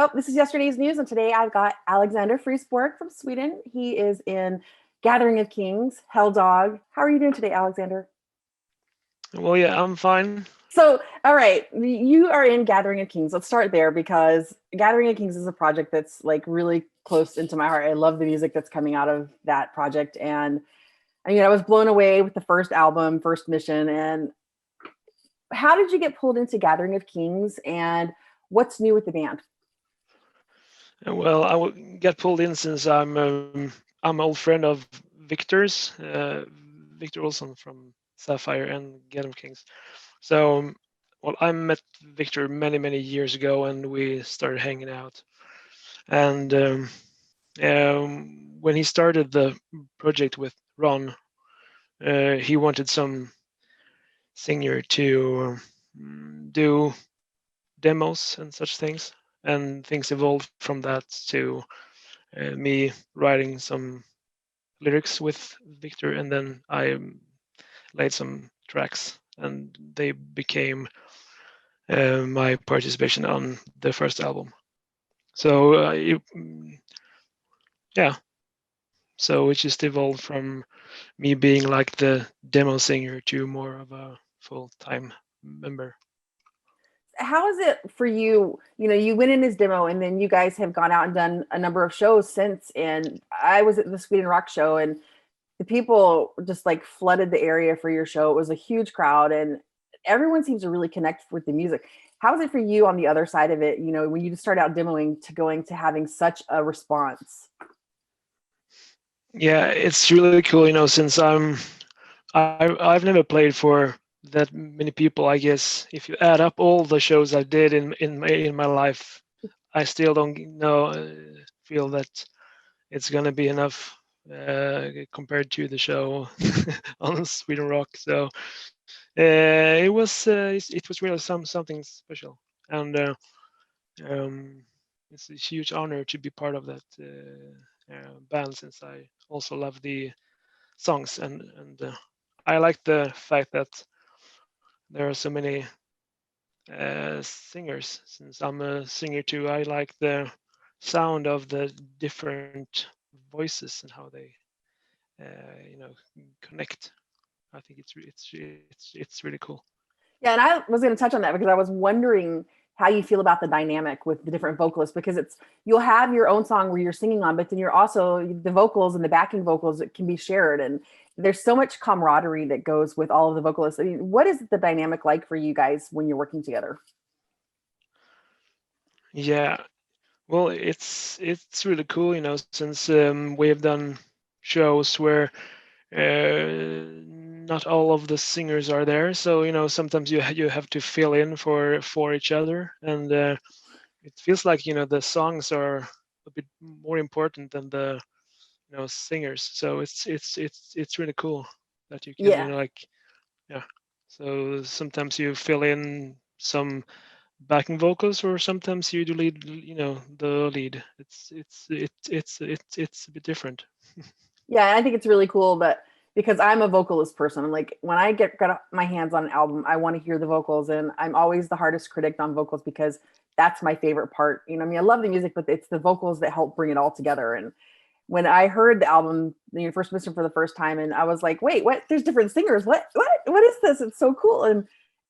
Oh, this is Yesterday's News, and today I've got Alexander Frisborg from Sweden. He is in Gathering of Kings, Helldog. How are you doing today, Alexander? Well, yeah, I'm fine. So, all right, you are in Gathering of Kings. Let's start there because Gathering of Kings is a project that's like really close into my heart. I love the music that's coming out of that project, and I mean, I was blown away with the first album, First Mission. And how did you get pulled into Gathering of Kings, and what's new with the band? Well, I will get pulled in since I'm an old friend of Victor's, Victor Olson from Sapphire and Get 'em Kings. So, well, I met Victor many years ago, and we started hanging out. And when he started the project with Ron, he wanted some singer to do demos and such things, and things evolved from that to me writing some lyrics with Victor, and then I laid some tracks, and they became my participation on the first album. So yeah, so it just evolved from me being like the demo singer to more of a full-time member. How is it for you? You know, you went in as demo, and then you guys have gone out and done a number of shows since. And I was at the Sweden Rock show, and the people just like flooded the area for your show. It was a huge crowd, and everyone seems to really connect with the music. How is it for you on the other side of it? You know, when you just start out demoing to going to having such a response. Yeah, it's really cool, since I've never played for that many people. I guess if you add up all the shows I did in my life, I still don't know feel that it's gonna be enough compared to the show on Sweden Rock. So it was really something special, and it's a huge honor to be part of that band, since I also love the songs, and I like the fact that there are so many singers. Since I'm a singer too, I like the sound of the different voices and how they connect. I think it's really cool. Yeah, and I was going to touch on that because I was wondering how you feel about the dynamic with the different vocalists, because it's you'll have your own song where you're singing on, but then you're also the vocals and the backing vocals that can be shared, and there's so much camaraderie that goes with all of the vocalists. I mean, what is the dynamic like for you guys when you're working together? Yeah, well, it's really cool, since we have done shows where not all of the singers are there, so sometimes you have to fill in for each other, and it feels like the songs are a bit more important than the singers. So it's really cool that you can Yeah. like, yeah. So sometimes you fill in some backing vocals, or sometimes you do lead, the lead. It's a bit different. Yeah, I think it's really cool, but because I'm a vocalist person, I'm like when I got my hands on an album, I want to hear the vocals, and I'm always the hardest critic on vocals because that's my favorite part. You know, I mean, I love the music, but it's the vocals that help bring it all together. And when I heard the album, the first mission for the first time, and I was like, wait, what? There's different singers. What is this? It's so cool. And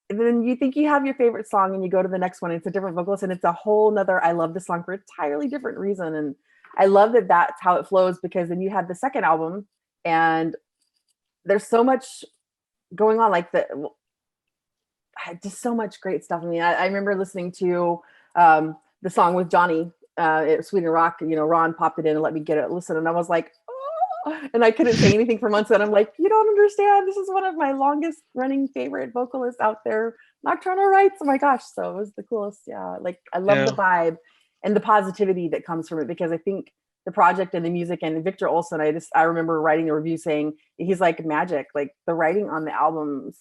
then you think you have your favorite song, and you go to the next one, and it's a different vocalist, and it's a whole nother. I love this song for an entirely different reason, and I love that that's how it flows, because then you have the second album, and there's so much going on, like just so much great stuff. I mean, I remember listening to the song with Johnny at Sweden Rock. You know, Ron popped it in and let me get it listen, and I was like, oh, and I couldn't say anything for months. And I'm like, you don't understand. This is one of my longest running favorite vocalists out there. Nocturnal Rites. Oh my gosh! So it was the coolest. Yeah, like I love the Yeah, vibe and the positivity that comes from it, because I think the project and the music and Victor Olson, I remember writing a review saying he's like magic. Like the writing on the albums,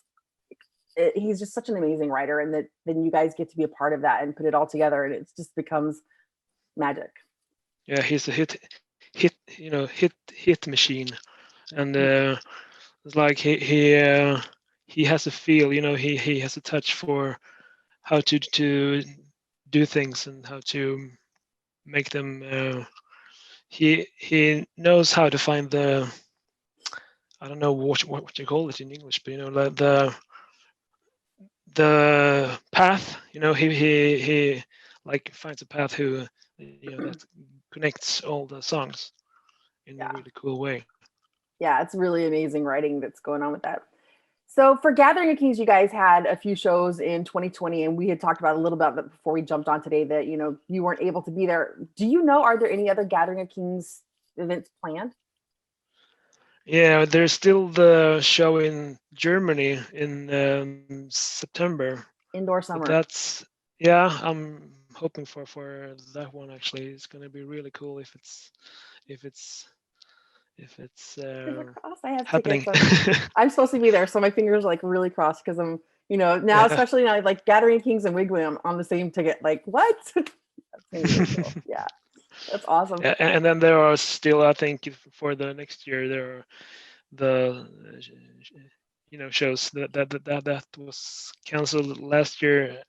he's just such an amazing writer, and that then you guys get to be a part of that and put it all together, and it just becomes magic. yeah. He's a hit machine, and it's like he has a feel. He has a touch for how to do things, and how to make them. He knows how to find the, I don't know what you call it in English, but like the path. He like finds a path who that connects all the songs in a Yeah. really cool way. Yeah, it's really amazing writing that's going on with that. So for Gathering of Kings, you guys had a few shows in 2020, and we had talked about a little bit that before we jumped on today that you weren't able to be there. Do you know, are there any other Gathering of Kings events planned? Yeah, there's still the show in Germany in September, Indoor but summer. that's, yeah, I'm hoping for that one. Actually, it's going to be really cool if it's if it's Fingers crossed. I have happening. tickets. I'm supposed to be there, so my fingers are like really crossed because I'm, now Yeah. especially now like Gathering of Kings and Wigwam on the same ticket. Like what? That's gonna be really cool. Yeah, that's awesome. Yeah, and then there are still, I think, for the next year there are the shows that was canceled last year,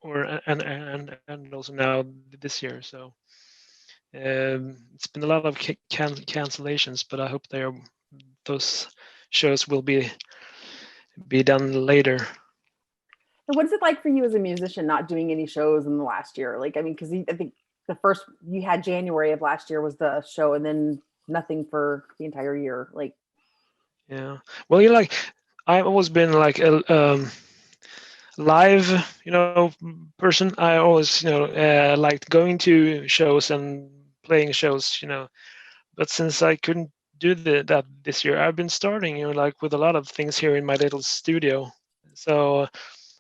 or and also now this year. So it's been a lot of cancellations, but I hope those shows will be done later. And what is it like for you as a musician not doing any shows in the last year? Like, I mean, because I think the first you had January of last year was the show, and then nothing for the entire year. Like, Yeah. Well, like I've always been like a live, person. I always, liked going to shows and playing shows, But since I couldn't do that this year, I've been starting, like with a lot of things here in my little studio. So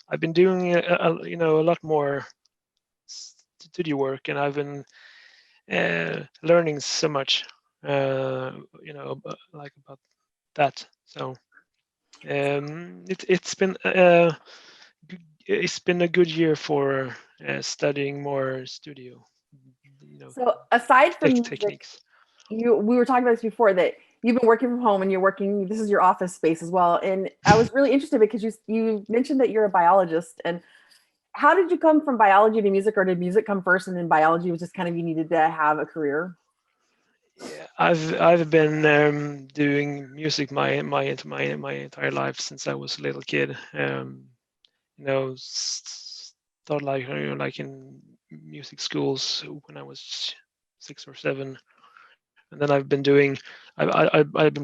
I've been doing a lot more studio work, and I've been learning so much, like about that. So it's been a good year for studying more studio, so aside from music, techniques. we were talking about this before that you've been working from home and you're working. This is your office space as well, and I was really interested because you mentioned that you're a biologist. And how did you come from biology to music, or did music come first and then biology was just kind of you needed to have a career? Yeah, I've been doing music my entire life since I was a little kid. Started like in music schools when I was 6 or 7, and then I've been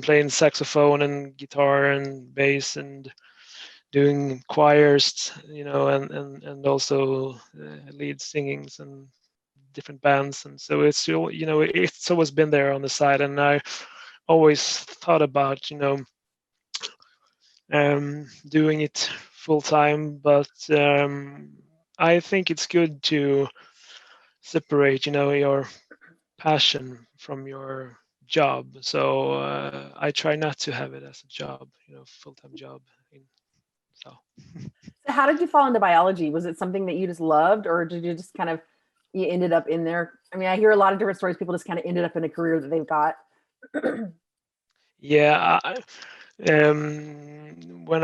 playing saxophone and guitar and bass and doing choirs, and also lead singings and different bands. And so it's still, it's always been there on the side, and I always thought about doing it full time, but I think it's good to separate your passion from your job. So I try not to have it as a job, full-time job. So So how did you fall into biology? Was it something that you just loved, or did you just kind of you ended up in there? I mean, I hear a lot of different stories. People just kind of ended up in a career that they've got. yeah, uh, when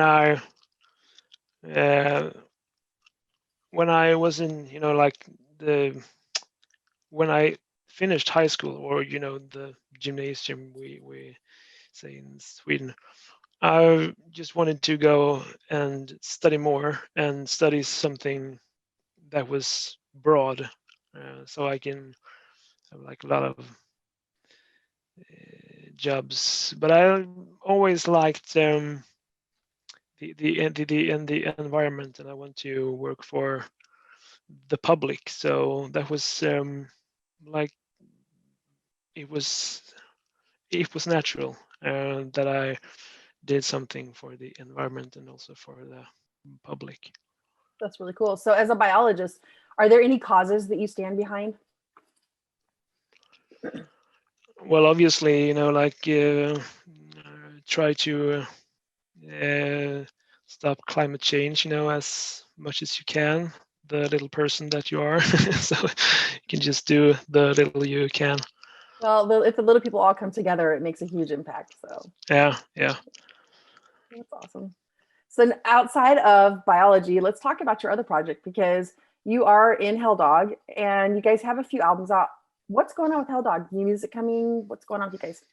I was in, like the when I finished high school, or the gymnasium, we say in Sweden, I just wanted to go and study more and study something that was broad, so I can have like a lot of jobs. But I always liked the environment, and I want to work for the public. So that was like it was it was natural that I did something for the environment and also for the public. That's really cool. So as a biologist, are there any causes that you stand behind? Well, obviously, like try to stop climate change, as much as you can, the little person that you are. So you can just do the little you can. Well, if the little people all come together, it makes a huge impact. So Yeah. that's awesome. So outside of biology, let's talk about your other project because you are in Helldog and you guys have a few albums out What's going on with Helldog? New music coming? What's going on with you guys?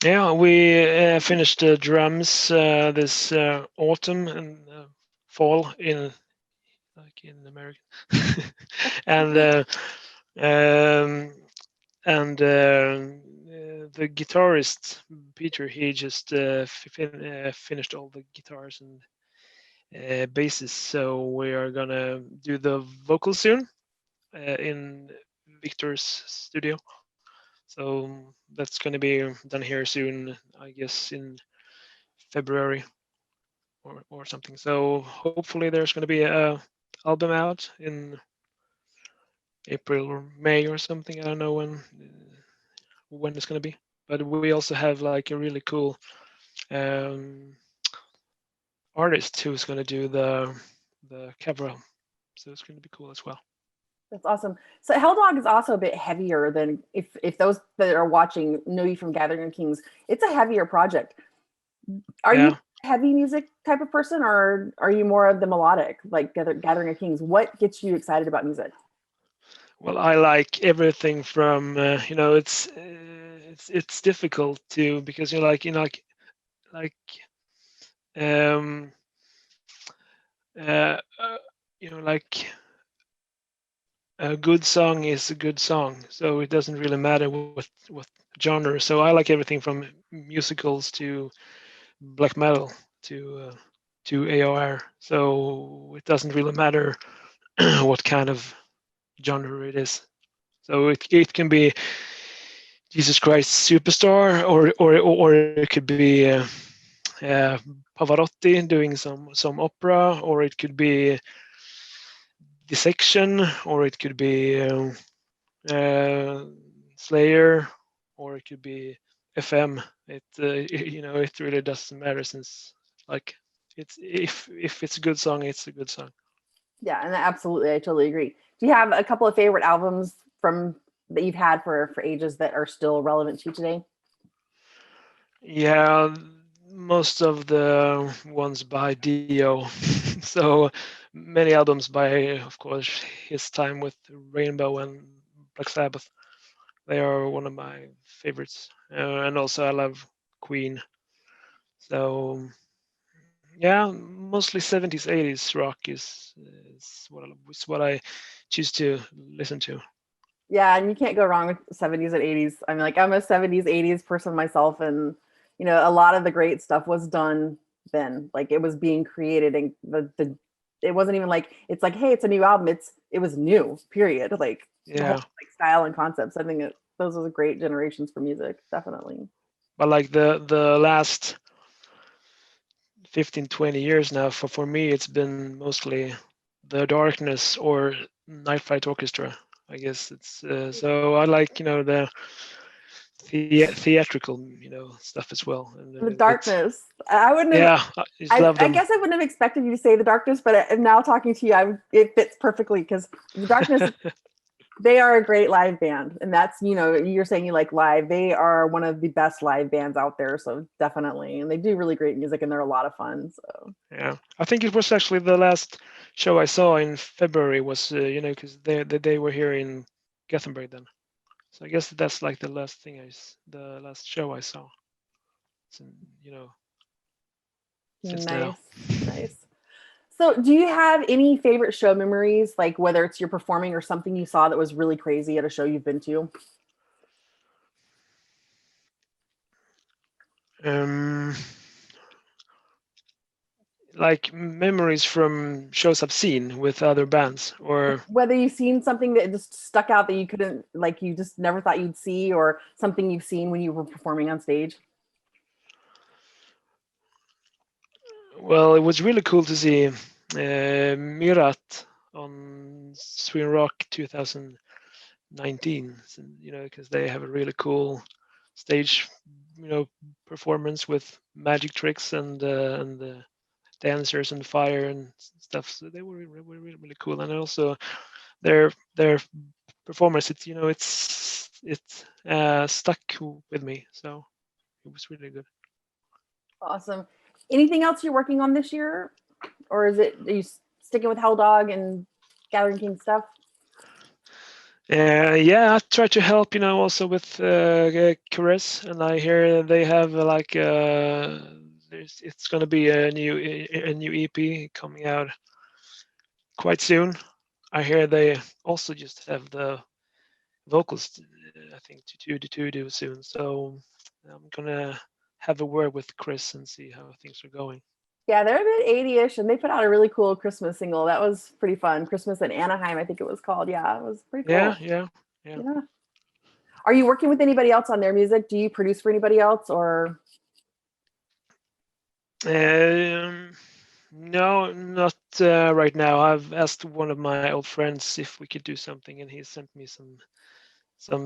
Yeah, we finished the drums this autumn and fall in like in America, and um, the guitarist Peter, he just finished all the guitars and basses. So we are gonna do the vocals soon in Victor's studio. So that's gonna be done here soon, I guess in February or something. So hopefully there's gonna be a album out in April or May or something. I don't know when it's gonna be. But we also have like a really cool um, artist who's gonna do the cover, so it's gonna be cool as well. That's awesome. So Helldog is also a bit heavier than if those that are watching know you from Gathering of Kings. It's a heavier project. Are you a heavy music type of person, or are you more of the melodic, like Gathering of Kings? What gets you excited about music? Well, I like everything from it's difficult to because like um uh, uh like a good song is a good song, so it doesn't really matter what genre. So I like everything from musicals to black metal to AOR. So it doesn't really matter what kind of genre it is. So it can be Jesus Christ Superstar, or it could be uh, Pavarotti doing some opera, or it could be Dissection, or it could be Slayer, or it could be FM. It really doesn't matter since like it's if it's a good song, it's a good song. Yeah, and absolutely, I totally agree. Do you have a couple of favorite albums from that you've had for ages that are still relevant to you today? Yeah, most of the ones by Dio. So many albums by, of course, his time with Rainbow and Black Sabbath. They are one of my favorites. And also I love Queen. So yeah, mostly 70s, 80s rock is what I choose to listen to. Yeah, and you can't go wrong with 70s and 80s. I'm like, I'm a 70s, 80s person myself, and a lot of the great stuff was done then. Like it was being created, and the it wasn't even like it's like, hey, it's a new album. It was new, period. Like the whole Yeah, like style and concepts. I think those were great generations for music, definitely. but like the last 15, 20 years now, for me, it's been mostly The Darkness or Night Flight Orchestra. I guess it's so I like the theatrical stuff as well, and The it's Darkness. I wouldn't have. yeah, I just love I them. guess I wouldn't have expected you to say The Darkness, but now talking to you, it fits perfectly because The Darkness, they are a great live band, and that's you're saying you like live. They are one of the best live bands out there, so definitely, and they do really great music, and they're a lot of fun. So Yeah, I think it was actually the last show I saw in February was because they were here in Gothenburg then. So I guess that's like the last show I saw. Since, since now. nice, nice. So, do you have any favorite show memories, like whether it's you're performing or something you saw that was really crazy at a show you've been to? Um, like memories from shows I've seen with other bands, or Whether you've seen something that just stuck out that you couldn't, like, you just never thought you'd see, or something you've seen when you were performing on stage. well, it was really cool to see Mirat on Sweden Rock 2019. Because they have a really cool stage, performance with magic tricks and dancers and fire and stuff. So they were really, really cool, and also their performance. It stuck with me, so it was really good. Awesome. Anything else you're working on this year, or are you sticking with Helldog and Gathering King stuff? Yeah, I try to help, also with Karess, and I hear they have it's going to be a new EP coming out quite soon. I hear they also just have the vocals, I think, to do soon. So I'm gonna have a word with Chris and see how things are going. Yeah, they're a bit 80-ish, and they put out a really cool Christmas single. That was pretty fun. Christmas in Anaheim, I think it was called. Yeah, it was pretty Yeah, cool. yeah. Yeah. Are you working with anybody else on their music? Do you produce for anybody else, or? No, not right now. I've asked one of my old friends if we could do something, and he sent me some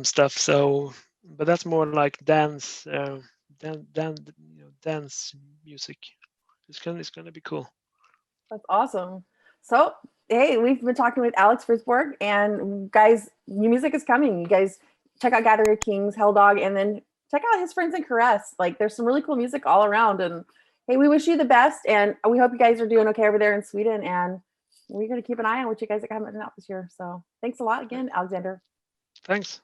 stuff. So, but that's more like dance, dance music. It's gonna be cool. That's awesome. So, hey, we've been talking with Alex Frisborg, and guys, new music is coming. You guys check out Gathering of Kings, Helldog, and then check out his friends in Karess. Like, there's some really cool music all around. And hey, we wish you the best, and we hope you guys are doing okay over there in Sweden. And we're going to keep an eye on what you guys are coming out this year. So, thanks a lot again, Alexander. Thanks.